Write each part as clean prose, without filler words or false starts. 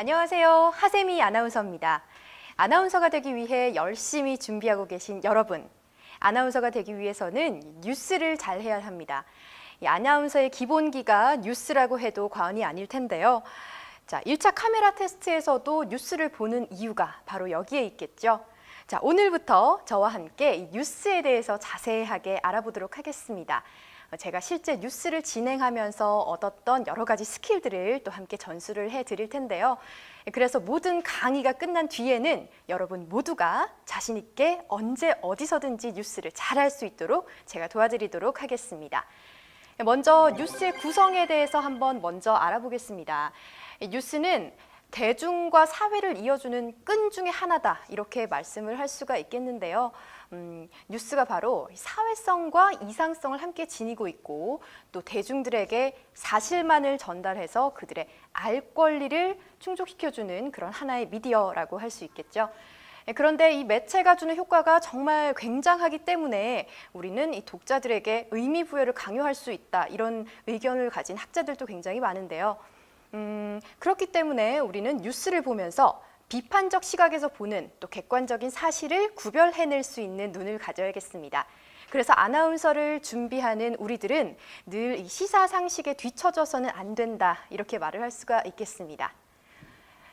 안녕하세요. 하세미 아나운서입니다. 아나운서가 되기 위해 열심히 준비하고 계신 여러분, 아나운서가 되기 위해서는 뉴스를 잘 해야 합니다. 이 아나운서의 기본기가 뉴스라고 해도 과언이 아닐 텐데요. 자, 1차 카메라 테스트에서도 뉴스를 보는 이유가 바로 여기에 있겠죠. 자, 오늘부터 저와 함께 이 뉴스에 대해서 자세하게 알아보도록 하겠습니다. 제가 실제 뉴스를 진행하면서 얻었던 여러 가지 스킬들을 또 함께 전수를 해드릴 텐데요. 그래서 모든 강의가 끝난 뒤에는 여러분 모두가 자신 있게 언제 어디서든지 뉴스를 잘할 수 있도록 제가 도와드리도록 하겠습니다. 먼저 뉴스의 구성에 대해서 한번 먼저 알아보겠습니다. 뉴스는 대중과 사회를 이어주는 끈 중에 하나다, 이렇게 말씀을 할 수가 있겠는데요. 뉴스가 바로 사회성과 이상성을 함께 지니고 있고, 또 대중들에게 사실만을 전달해서 그들의 알 권리를 충족시켜주는 그런 하나의 미디어라고 할 수 있겠죠. 그런데 이 매체가 주는 효과가 정말 굉장하기 때문에 우리는 이 독자들에게 의미 부여를 강요할 수 있다, 이런 의견을 가진 학자들도 굉장히 많은데요. 그렇기 때문에 우리는 뉴스를 보면서 비판적 시각에서 보는 또 객관적인 사실을 구별해낼 수 있는 눈을 가져야겠습니다. 그래서 아나운서를 준비하는 우리들은 늘 이 시사상식에 뒤처져서는 안 된다, 이렇게 말을 할 수가 있겠습니다.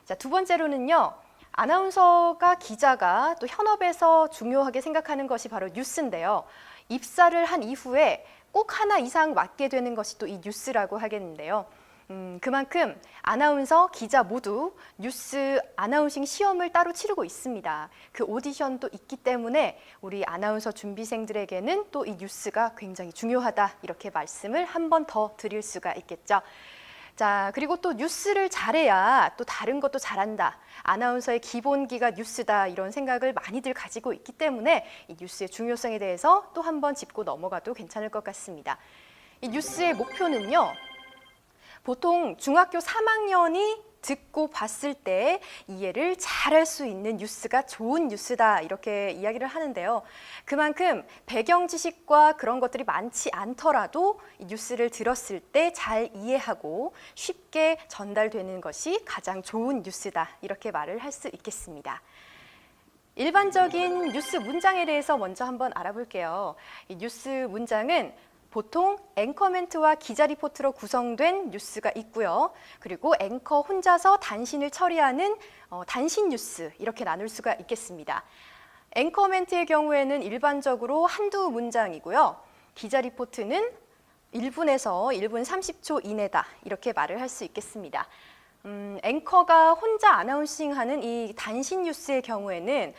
자, 두 번째로는요. 아나운서가 기자가 또 현업에서 중요하게 생각하는 것이 바로 뉴스인데요. 입사를 한 이후에 꼭 하나 이상 맡게 되는 것이 또 이 뉴스라고 하겠는데요. 그만큼 아나운서, 기자 모두 뉴스 아나운싱 시험을 따로 치르고 있습니다. 그 오디션도 있기 때문에 우리 아나운서 준비생들에게는 또 이 뉴스가 굉장히 중요하다, 이렇게 말씀을 한 번 더 드릴 수가 있겠죠. 자, 그리고 또 뉴스를 잘해야 또 다른 것도 잘한다. 아나운서의 기본기가 뉴스다, 이런 생각을 많이들 가지고 있기 때문에 이 뉴스의 중요성에 대해서 또 한 번 짚고 넘어가도 괜찮을 것 같습니다. 이 뉴스의 목표는요. 보통 중학교 3학년이 듣고 봤을 때 이해를 잘할 수 있는 뉴스가 좋은 뉴스다, 이렇게 이야기를 하는데요. 그만큼 배경 지식과 그런 것들이 많지 않더라도 이 뉴스를 들었을 때 잘 이해하고 쉽게 전달되는 것이 가장 좋은 뉴스다, 이렇게 말을 할 수 있겠습니다. 일반적인 뉴스 문장에 대해서 먼저 한번 알아볼게요. 이 뉴스 문장은 보통 앵커 멘트와 기자 리포트로 구성된 뉴스가 있고요. 그리고 앵커 혼자서 단신을 처리하는 단신 뉴스, 이렇게 나눌 수가 있겠습니다. 앵커 멘트의 경우에는 일반적으로 한두 문장이고요. 기자 리포트는 1분에서 1분 30초 이내다, 이렇게 말을 할 수 있겠습니다. 앵커가 혼자 아나운싱하는 이 단신 뉴스의 경우에는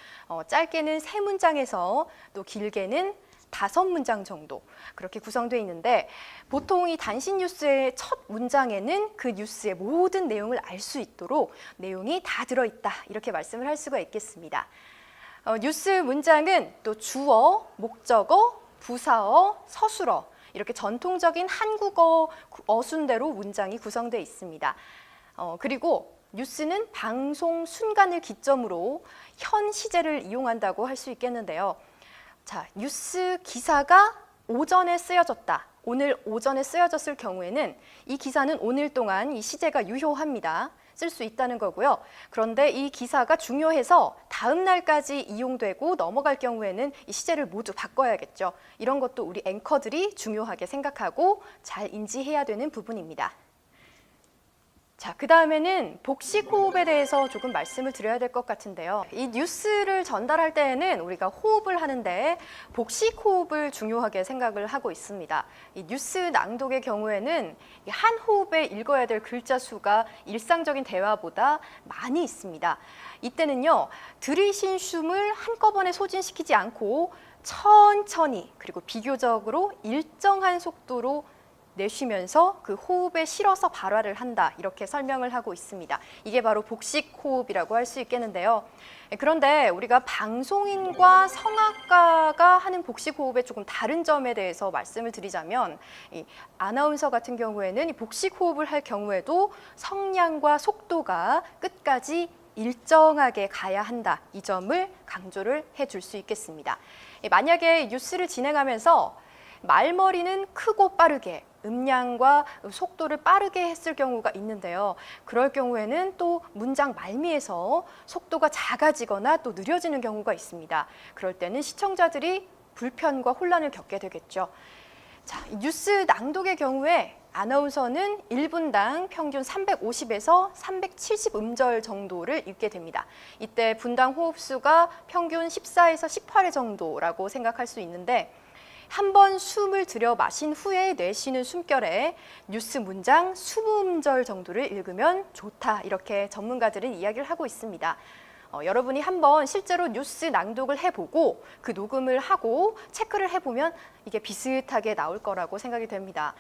짧게는 3문장에서 또 길게는 5문장 정도 그렇게 구성되어 있는데, 보통 이 단신 뉴스의 첫 문장에는 그 뉴스의 모든 내용을 알 수 있도록 내용이 다 들어있다, 이렇게 말씀을 할 수가 있겠습니다. 뉴스 문장은 또 주어, 목적어, 부사어, 서술어, 이렇게 전통적인 한국어 어순대로 문장이 구성되어 있습니다. 그리고 뉴스는 방송 순간을 기점으로 현 시제를 이용한다고 할 수 있겠는데요. 자, 뉴스 기사가 오전에 쓰여졌다. 오늘 오전에 쓰여졌을 경우에는 이 기사는 오늘 동안 이 시제가 유효합니다. 쓸 수 있다는 거고요. 그런데 이 기사가 중요해서 다음 날까지 이용되고 넘어갈 경우에는 이 시제를 모두 바꿔야겠죠. 이런 것도 우리 앵커들이 중요하게 생각하고 잘 인지해야 되는 부분입니다. 자, 그 다음에는 복식 호흡에 대해서 조금 말씀을 드려야 될 것 같은데요. 이 뉴스를 전달할 때에는 우리가 호흡을 하는데 복식 호흡을 중요하게 생각을 하고 있습니다. 이 뉴스 낭독의 경우에는 한 호흡에 읽어야 될 글자 수가 일상적인 대화보다 많이 있습니다. 이때는요, 들이신 숨을 한꺼번에 소진시키지 않고 천천히, 그리고 비교적으로 일정한 속도로 내쉬면서 그 호흡에 실어서 발화를 한다, 이렇게 설명을 하고 있습니다. 이게 바로 복식 호흡이라고 할 수 있겠는데요. 그런데 우리가 방송인과 성악가가 하는 복식 호흡의 조금 다른 점에 대해서 말씀을 드리자면, 이 아나운서 같은 경우에는 이 복식 호흡을 할 경우에도 성량과 속도가 끝까지 일정하게 가야 한다, 이 점을 강조를 해줄 수 있겠습니다. 만약에 뉴스를 진행하면서 말머리는 크고 빠르게, 음량과 속도를 빠르게 했을 경우가 있는데요. 그럴 경우에는 또 문장 말미에서 속도가 작아지거나 또 느려지는 경우가 있습니다. 그럴 때는 시청자들이 불편과 혼란을 겪게 되겠죠. 자, 뉴스 낭독의 경우에 아나운서는 1분당 평균 350에서 370 음절 정도를 읽게 됩니다. 이때 분당 호흡수가 평균 14에서 18회 정도라고 생각할 수 있는데 한 번 숨을 들여 마신 후에 내쉬는 숨결에 뉴스 문장 20음절 정도를 읽으면 좋다. 이렇게 전문가들은 이야기를 하고 있습니다. 여러분이 한번 실제로 뉴스 낭독을 해보고 그 녹음을 하고 체크를 해보면 이게 비슷하게 나올 거라고 생각이 됩니다.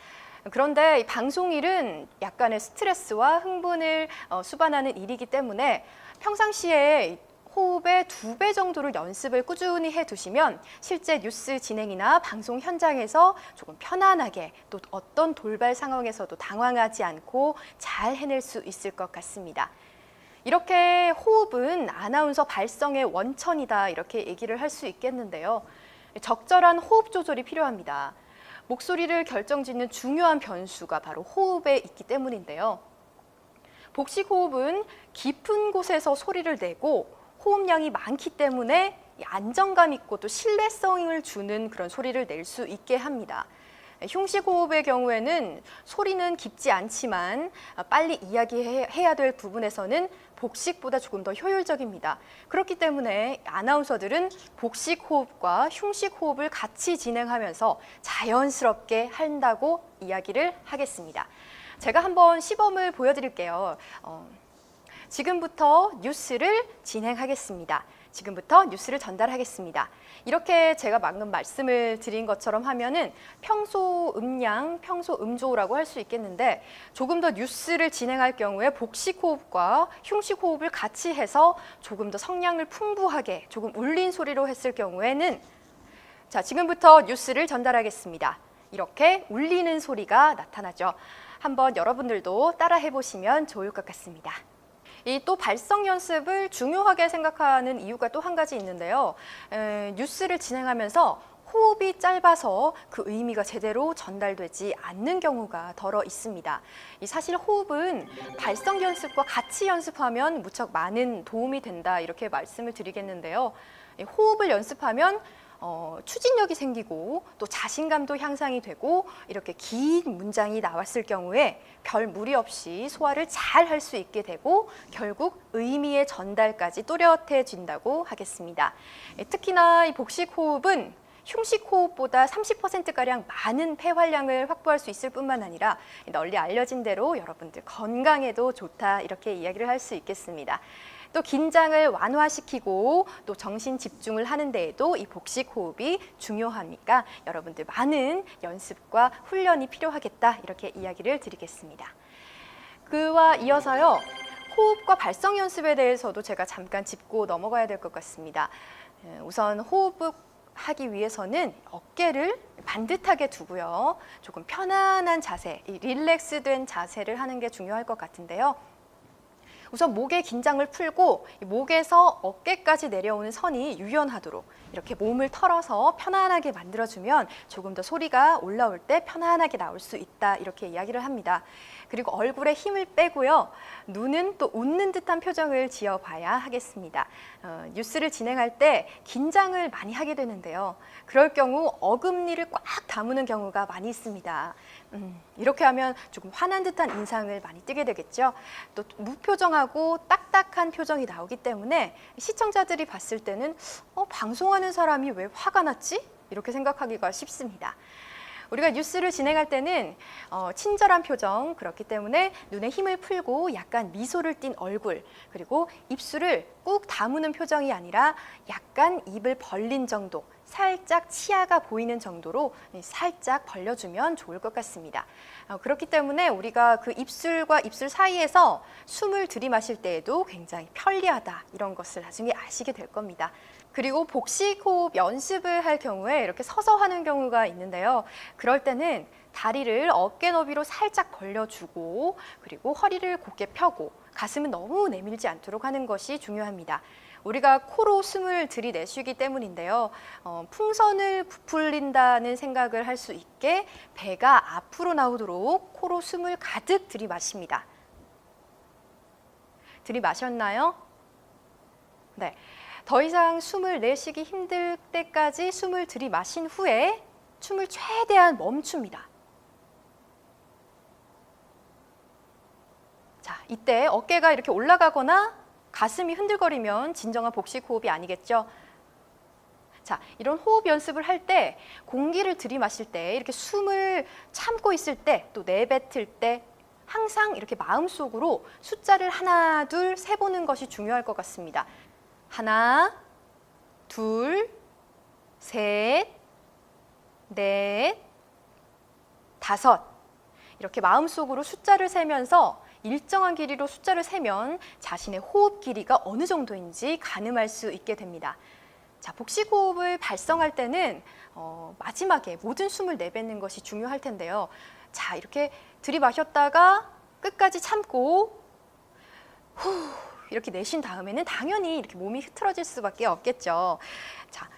그런데 이 방송일은 약간의 스트레스와 흥분을 수반하는 일이기 때문에 평상시에 호흡의 2배 정도를 연습을 꾸준히 해두시면 실제 뉴스 진행이나 방송 현장에서 조금 편안하게 또 어떤 돌발 상황에서도 당황하지 않고 잘 해낼 수 있을 것 같습니다. 이렇게 호흡은 아나운서 발성의 원천이다 이렇게 얘기를 할 수 있겠는데요. 적절한 호흡 조절이 필요합니다. 목소리를 결정짓는 중요한 변수가 바로 호흡에 있기 때문인데요. 복식 호흡은 깊은 곳에서 소리를 내고 호흡량이 많기 때문에 안정감 있고 또 신뢰성을 주는 그런 소리를 낼 수 있게 합니다. 흉식 호흡의 경우에는 소리는 깊지 않지만 빨리 이야기해야 될 부분에서는 복식보다 조금 더 효율적입니다. 그렇기 때문에 아나운서들은 복식 호흡과 흉식 호흡을 같이 진행하면서 자연스럽게 한다고 이야기를 하겠습니다. 제가 한번 시범을 보여드릴게요. 지금부터 뉴스를 진행하겠습니다. 지금부터 뉴스를 전달하겠습니다. 이렇게 제가 방금 말씀을 드린 것처럼 하면은 평소 음량, 평소 음조라고 할 수 있겠는데 조금 더 뉴스를 진행할 경우에 복식 호흡과 흉식 호흡을 같이 해서 조금 더 성량을 풍부하게 조금 울린 소리로 했을 경우에는 자, 지금부터 뉴스를 전달하겠습니다. 이렇게 울리는 소리가 나타나죠. 한번 여러분들도 따라 해보시면 좋을 것 같습니다. 이 또 발성 연습을 중요하게 생각하는 이유가 또 한 가지 있는데요. 뉴스를 진행하면서 호흡이 짧아서 그 의미가 제대로 전달되지 않는 경우가 더러 있습니다. 사실 호흡은 발성 연습과 같이 연습하면 무척 많은 도움이 된다 이렇게 말씀을 드리겠는데요. 호흡을 연습하면 추진력이 생기고 또 자신감도 향상이 되고 이렇게 긴 문장이 나왔을 경우에 별 무리 없이 소화를 잘 할 수 있게 되고 결국 의미의 전달까지 또렷해진다고 하겠습니다. 특히나 이 복식 호흡은 흉식 호흡보다 30%가량 많은 폐활량을 확보할 수 있을 뿐만 아니라 널리 알려진 대로 여러분들 건강에도 좋다 이렇게 이야기를 할 수 있겠습니다. 또 긴장을 완화시키고 또 정신 집중을 하는 데에도 이 복식 호흡이 중요하니까 여러분들 많은 연습과 훈련이 필요하겠다 이렇게 이야기를 드리겠습니다. 그와 이어서요. 호흡과 발성 연습에 대해서도 제가 잠깐 짚고 넘어가야 될 것 같습니다. 우선 호흡을 하기 위해서는 어깨를 반듯하게 두고요. 조금 편안한 자세, 릴렉스된 자세를 하는 게 중요할 것 같은데요. 우선 목의 긴장을 풀고 목에서 어깨까지 내려오는 선이 유연하도록 이렇게 몸을 털어서 편안하게 만들어주면 조금 더 소리가 올라올 때 편안하게 나올 수 있다 이렇게 이야기를 합니다. 그리고 얼굴에 힘을 빼고요. 눈은 또 웃는 듯한 표정을 지어봐야 하겠습니다. 뉴스를 진행할 때 긴장을 많이 하게 되는데요. 그럴 경우 어금니를 꽉 다무는 경우가 많이 있습니다. 이렇게 하면 조금 화난 듯한 인상을 많이 띠게 되겠죠. 또 무표정하고 딱딱한 표정이 나오기 때문에 시청자들이 봤을 때는 방송하는 사람이 왜 화가 났지? 이렇게 생각하기가 쉽습니다. 우리가 뉴스를 진행할 때는 친절한 표정, 그렇기 때문에 눈에 힘을 풀고 약간 미소를 띤 얼굴, 그리고 입술을 꾹 다무는 표정이 아니라 약간 입을 벌린 정도, 살짝 치아가 보이는 정도로 살짝 벌려주면 좋을 것 같습니다. 그렇기 때문에 우리가 그 입술과 입술 사이에서 숨을 들이마실 때에도 굉장히 편리하다, 이런 것을 나중에 아시게 될 겁니다. 그리고 복식 호흡 연습을 할 경우에 이렇게 서서 하는 경우가 있는데요. 그럴 때는 다리를 어깨 너비로 살짝 벌려주고 그리고 허리를 곧게 펴고 가슴은 너무 내밀지 않도록 하는 것이 중요합니다. 우리가 코로 숨을 들이내쉬기 때문인데요. 풍선을 부풀린다는 생각을 할 수 있게 배가 앞으로 나오도록 코로 숨을 가득 들이마십니다. 들이마셨나요? 네. 더 이상 숨을 내쉬기 힘들 때까지 숨을 들이마신 후에 춤을 최대한 멈춥니다. 자, 이때 어깨가 이렇게 올라가거나 가슴이 흔들거리면 진정한 복식 호흡이 아니겠죠? 자, 이런 호흡 연습을 할 때 공기를 들이마실 때 이렇게 숨을 참고 있을 때 또 내뱉을 때 항상 이렇게 마음속으로 숫자를 하나, 둘, 세 보는 것이 중요할 것 같습니다. 하나, 둘, 셋, 넷, 다섯. 이렇게 마음속으로 숫자를 세면서 일정한 길이로 숫자를 세면 자신의 호흡 길이가 어느 정도인지 가늠할 수 있게 됩니다. 자, 복식 호흡을 발성할 때는 마지막에 모든 숨을 내뱉는 것이 중요할 텐데요. 자, 이렇게 들이마셨다가 끝까지 참고 후 이렇게 내쉰 다음에는 당연히 이렇게 몸이 흐트러질 수밖에 없겠죠. 자,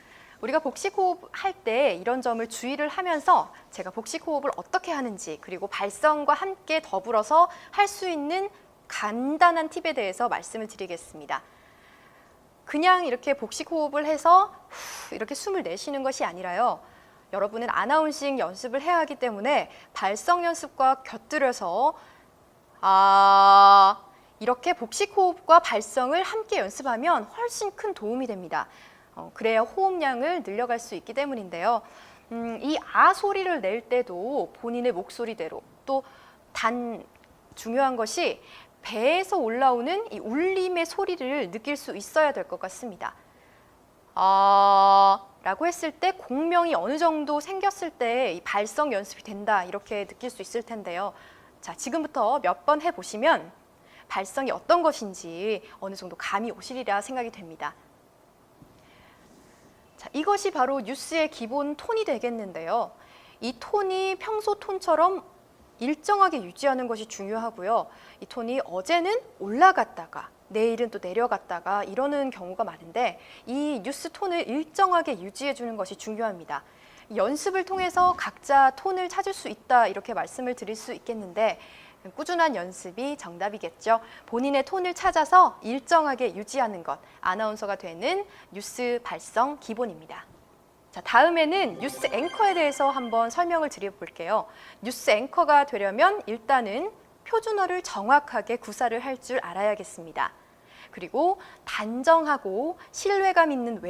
우리가 복식 호흡 할 때 이런 점을 주의를 하면서 제가 복식 호흡을 어떻게 하는지 그리고 발성과 함께 더불어서 할 수 있는 간단한 팁에 대해서 말씀을 드리겠습니다. 그냥 이렇게 복식 호흡을 해서 이렇게 숨을 내쉬는 것이 아니라요. 여러분은 아나운싱 연습을 해야 하기 때문에 발성 연습과 곁들여서 이렇게 복식 호흡과 발성을 함께 연습하면 훨씬 큰 도움이 됩니다. 그래야 호흡량을 늘려갈 수 있기 때문인데요. 이 소리를 낼 때도 본인의 목소리대로 또 중요한 것이 배에서 올라오는 이 울림의 소리를 느낄 수 있어야 될 것 같습니다. 라고 했을 때 공명이 어느 정도 생겼을 때 이 발성 연습이 된다 이렇게 느낄 수 있을 텐데요. 자, 지금부터 몇 번 해보시면 발성이 어떤 것인지 어느 정도 감이 오시리라 생각이 됩니다. 자, 이것이 바로 뉴스의 기본 톤이 되겠는데요. 이 톤이 평소 톤처럼 일정하게 유지하는 것이 중요하고요. 이 톤이 어제는 올라갔다가 내일은 또 내려갔다가 이러는 경우가 많은데 이 뉴스 톤을 일정하게 유지해 주는 것이 중요합니다. 연습을 통해서 각자 톤을 찾을 수 있다 이렇게 말씀을 드릴 수 있겠는데 꾸준한 연습이 정답이겠죠. 본인의 톤을 찾아서 일정하게 유지하는 것, 아나운서가 되는 뉴스 발성 기본입니다. 자, 다음에는 뉴스 앵커에 대해서 한번 설명을 드려볼게요. 뉴스 앵커가 되려면 일단은 표준어를 정확하게 구사를 할 줄 알아야겠습니다. 그리고 단정하고 신뢰감 있는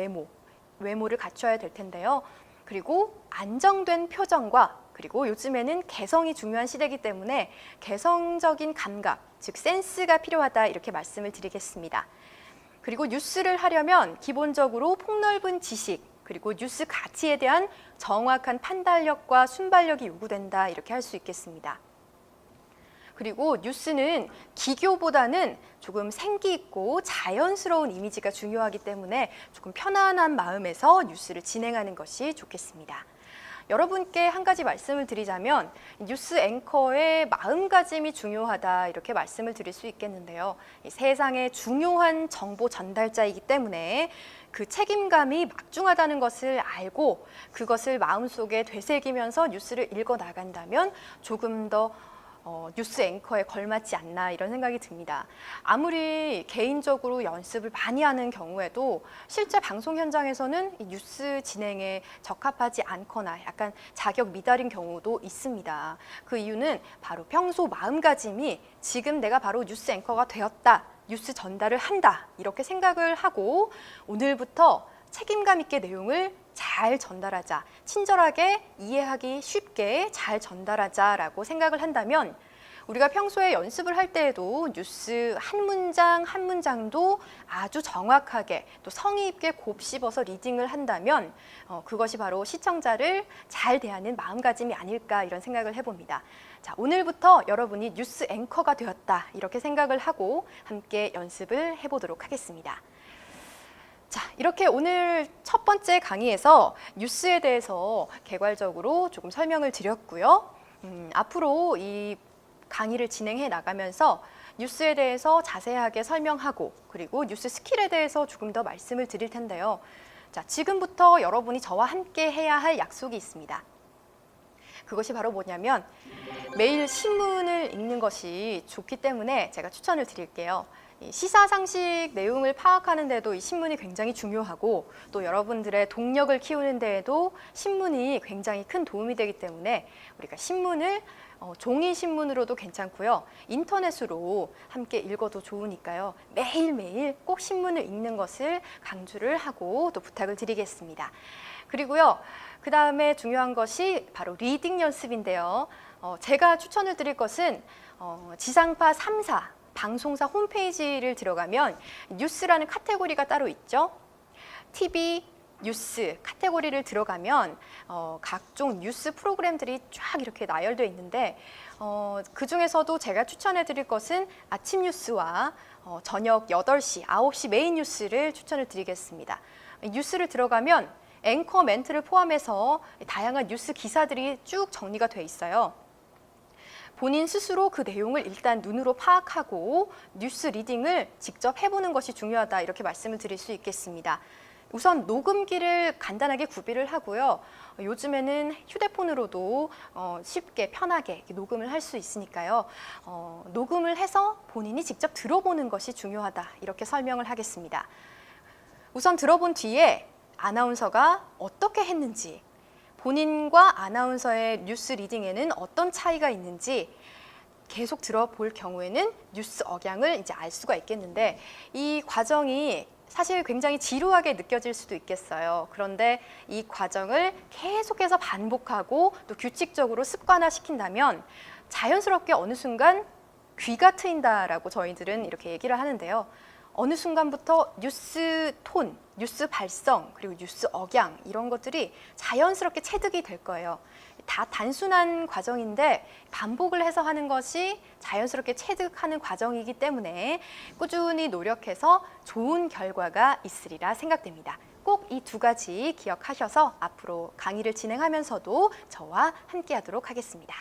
외모를 갖춰야 될 텐데요. 그리고 안정된 표정과 그리고 요즘에는 개성이 중요한 시대이기 때문에 개성적인 감각, 즉 센스가 필요하다 이렇게 말씀을 드리겠습니다. 그리고 뉴스를 하려면 기본적으로 폭넓은 지식, 그리고 뉴스 가치에 대한 정확한 판단력과 순발력이 요구된다 이렇게 할 수 있겠습니다. 그리고 뉴스는 기교보다는 조금 생기 있고 자연스러운 이미지가 중요하기 때문에 조금 편안한 마음에서 뉴스를 진행하는 것이 좋겠습니다. 여러분께 한 가지 말씀을 드리자면 뉴스 앵커의 마음가짐이 중요하다 이렇게 말씀을 드릴 수 있겠는데요. 세상의 중요한 정보 전달자이기 때문에 그 책임감이 막중하다는 것을 알고 그것을 마음속에 되새기면서 뉴스를 읽어 나간다면 조금 더 뉴스 앵커에 걸맞지 않나 이런 생각이 듭니다. 아무리 개인적으로 연습을 많이 하는 경우에도 실제 방송 현장에서는 이 뉴스 진행에 적합하지 않거나 약간 자격 미달인 경우도 있습니다. 그 이유는 바로 평소 마음가짐이 지금 내가 바로 뉴스 앵커가 되었다, 뉴스 전달을 한다 이렇게 생각을 하고 오늘부터 책임감 있게 내용을 잘 전달하자, 친절하게 이해하기 쉽게 잘 전달하자라고 생각을 한다면 우리가 평소에 연습을 할 때에도 뉴스 한 문장 한 문장도 아주 정확하게 또 성의 있게 곱씹어서 리딩을 한다면 그것이 바로 시청자를 잘 대하는 마음가짐이 아닐까 이런 생각을 해봅니다. 자, 오늘부터 여러분이 뉴스 앵커가 되었다 이렇게 생각을 하고 함께 연습을 해보도록 하겠습니다. 자, 이렇게 오늘 첫 번째 강의에서 뉴스에 대해서 개괄적으로 조금 설명을 드렸고요. 앞으로 이 강의를 진행해 나가면서 뉴스에 대해서 자세하게 설명하고 그리고 뉴스 스킬에 대해서 조금 더 말씀을 드릴 텐데요. 자, 지금부터 여러분이 저와 함께 해야 할 약속이 있습니다. 그것이 바로 뭐냐면 매일 신문을 읽는 것이 좋기 때문에 제가 추천을 드릴게요. 이 시사상식 내용을 파악하는 데도 이 신문이 굉장히 중요하고 또 여러분들의 동력을 키우는 데에도 신문이 굉장히 큰 도움이 되기 때문에 우리가 신문을 종이 신문으로도 괜찮고요. 인터넷으로 함께 읽어도 좋으니까요. 매일매일 꼭 신문을 읽는 것을 강조를 하고 또 부탁을 드리겠습니다. 그리고요. 그 다음에 중요한 것이 바로 리딩 연습인데요. 제가 추천을 드릴 것은 지상파 3사 방송사 홈페이지를 들어가면 뉴스라는 카테고리가 따로 있죠. TV, 뉴스 카테고리를 들어가면 각종 뉴스 프로그램들이 쫙 이렇게 나열되어 있는데 그 중에서도 제가 추천해 드릴 것은 아침 뉴스와 저녁 8시, 9시 메인 뉴스를 추천을 드리겠습니다. 뉴스를 들어가면 앵커 멘트를 포함해서 다양한 뉴스 기사들이 쭉 정리가 돼 있어요. 본인 스스로 그 내용을 일단 눈으로 파악하고 뉴스 리딩을 직접 해보는 것이 중요하다 이렇게 말씀을 드릴 수 있겠습니다. 우선 녹음기를 간단하게 구비를 하고요. 요즘에는 휴대폰으로도 쉽게 편하게 녹음을 할 수 있으니까요. 녹음을 해서 본인이 직접 들어보는 것이 중요하다 이렇게 설명을 하겠습니다. 우선 들어본 뒤에 아나운서가 어떻게 했는지 본인과 아나운서의 뉴스 리딩에는 어떤 차이가 있는지 계속 들어볼 경우에는 뉴스 억양을 이제 알 수가 있겠는데 이 과정이 사실 굉장히 지루하게 느껴질 수도 있겠어요. 그런데 이 과정을 계속해서 반복하고 또 규칙적으로 습관화시킨다면 자연스럽게 어느 순간 귀가 트인다라고 저희들은 이렇게 얘기를 하는데요. 어느 순간부터 뉴스 톤, 뉴스 발성, 그리고 뉴스 억양 이런 것들이 자연스럽게 체득이 될 거예요. 다 단순한 과정인데 반복을 해서 하는 것이 자연스럽게 체득하는 과정이기 때문에 꾸준히 노력해서 좋은 결과가 있으리라 생각됩니다. 꼭 이 두 가지 기억하셔서 앞으로 강의를 진행하면서도 저와 함께 하도록 하겠습니다.